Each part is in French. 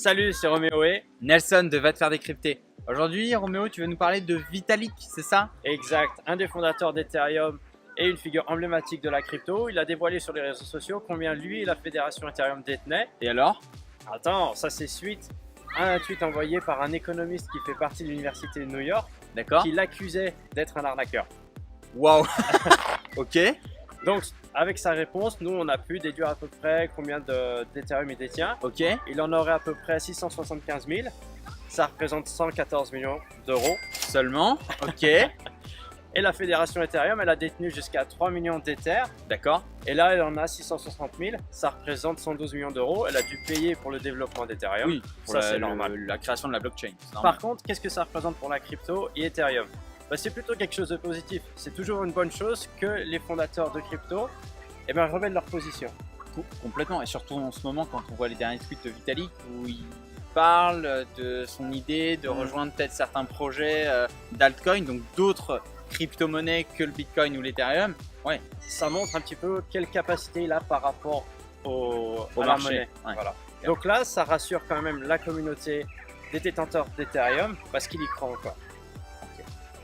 Salut, c'est Roméo et Nelson de Va te faire décrypter. Aujourd'hui, Roméo, tu veux nous parler de Vitalik, c'est ça? exact, un des fondateurs d'Ethereum et une figure emblématique de la crypto. Il a dévoilé sur les réseaux sociaux combien lui et la fédération Ethereum détenaient. Et alors? Attends, ça c'est suite à un tweet envoyé par un économiste qui fait partie de l'université de New York, D'accord. qui l'accusait d'être un arnaqueur. Waouh. Ok. Donc, avec sa réponse, nous on a pu déduire à peu près combien d'Ethereum il détient. Ok. Il en aurait à peu près 675 000. Ça représente 114 millions d'euros. Seulement. Ok. Et la fédération Ethereum, elle a détenu jusqu'à 3 millions d'Ether. D'accord. Et là, elle en a 660 000. Ça représente 112 millions d'euros. Elle a dû payer pour le développement d'Ethereum. Oui. Pour ça, c'est normal. la création de la blockchain. C'est normal. Par contre, qu'est-ce que ça représente pour la crypto et Ethereum? C'est plutôt quelque chose de positif. C'est toujours une bonne chose que les fondateurs de crypto remettent leur position. Complètement. Et surtout en ce moment, quand on voit les derniers tweets de Vitalik où il parle de son idée de rejoindre peut-être certains projets d'altcoin, donc d'autres crypto-monnaies que le Bitcoin ou l'Ethereum. Ouais. Ça montre un petit peu quelle capacité il a par rapport au Au à marché. la monnaie. Ouais. Voilà. Donc là, ça rassure quand même la communauté des détenteurs d'Ethereum parce qu'il y croit encore.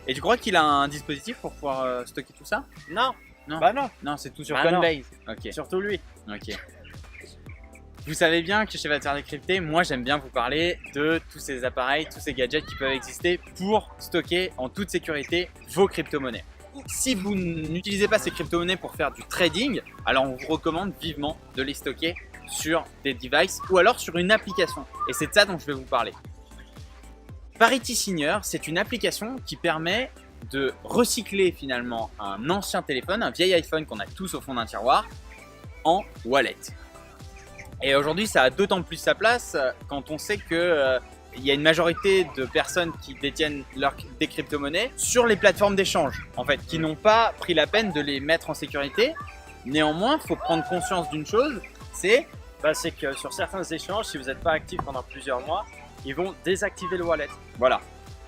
Et tu crois qu'il a un dispositif pour pouvoir stocker tout ça? Non, Non. bah non, Non, c'est tout sur Bah non. Coinbase. Ok. surtout lui. Ok. Vous savez bien que chez Va te faire décrypter, moi j'aime bien vous parler de tous ces appareils, tous ces gadgets qui peuvent exister pour stocker en toute sécurité vos crypto-monnaies. Si vous n'utilisez pas ces crypto-monnaies pour faire du trading, alors on vous recommande vivement de les stocker sur des devices ou alors sur une application. Et c'est de ça dont je vais vous parler. Parity Signer, c'est une application qui permet de recycler finalement un ancien téléphone, un vieil iPhone qu'on a tous au fond d'un tiroir, en wallet. Et aujourd'hui, ça a d'autant plus sa place quand on sait que il y a une majorité de personnes qui détiennent des crypto-monnaies sur les plateformes d'échange, en fait, qui n'ont pas pris la peine de les mettre en sécurité. Néanmoins, il faut prendre conscience d'une chose, c'est C'est que sur certains échanges, si vous n'êtes pas actif pendant plusieurs mois, ils vont désactiver le wallet. voilà.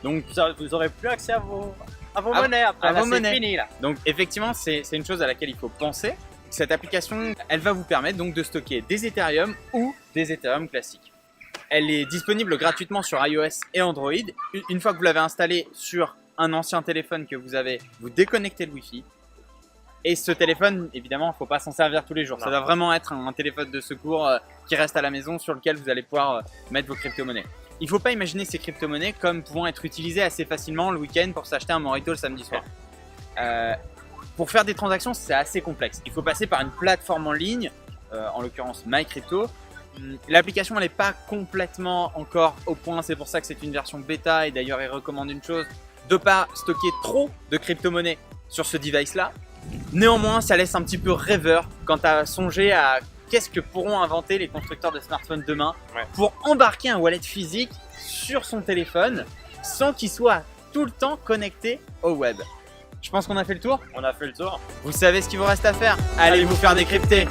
Donc, Vous n'aurez plus accès à vos À- monnaies après. à Là, vos c'est monnaies. fini là. Donc effectivement, c'est une chose à laquelle il faut penser. Cette application, elle va vous permettre donc de stocker des Ethereum ou des Ethereum classiques. Elle est disponible gratuitement sur iOS et Android. Une fois que vous l'avez installée sur un ancien téléphone que vous avez, vous déconnectez le Wi-Fi. Et ce téléphone, évidemment, il ne faut pas s'en servir tous les jours. Non. Ça doit vraiment être un téléphone de secours qui reste à la maison sur lequel vous allez pouvoir mettre vos crypto-monnaies. Il ne faut pas imaginer ces crypto-monnaies comme pouvant être utilisées assez facilement le week-end pour s'acheter un Morito le samedi soir. Pour faire des transactions, c'est assez complexe. Il faut passer par une plateforme en ligne, en l'occurrence MyCrypto. L'application elle n'est pas complètement encore au point, c'est pour ça que c'est une version bêta et d'ailleurs il recommande une chose, de ne pas stocker trop de crypto-monnaies sur ce device-là. Néanmoins, ça laisse un petit peu rêveur quant à songer à qu'est-ce que pourront inventer les constructeurs de smartphones demain pour embarquer un wallet physique sur son téléphone sans qu'il soit tout le temps connecté au web. Je pense qu'on a fait le tour. On a fait le tour. Vous savez ce qu'il vous reste à faire. Allez vous faire décrypter.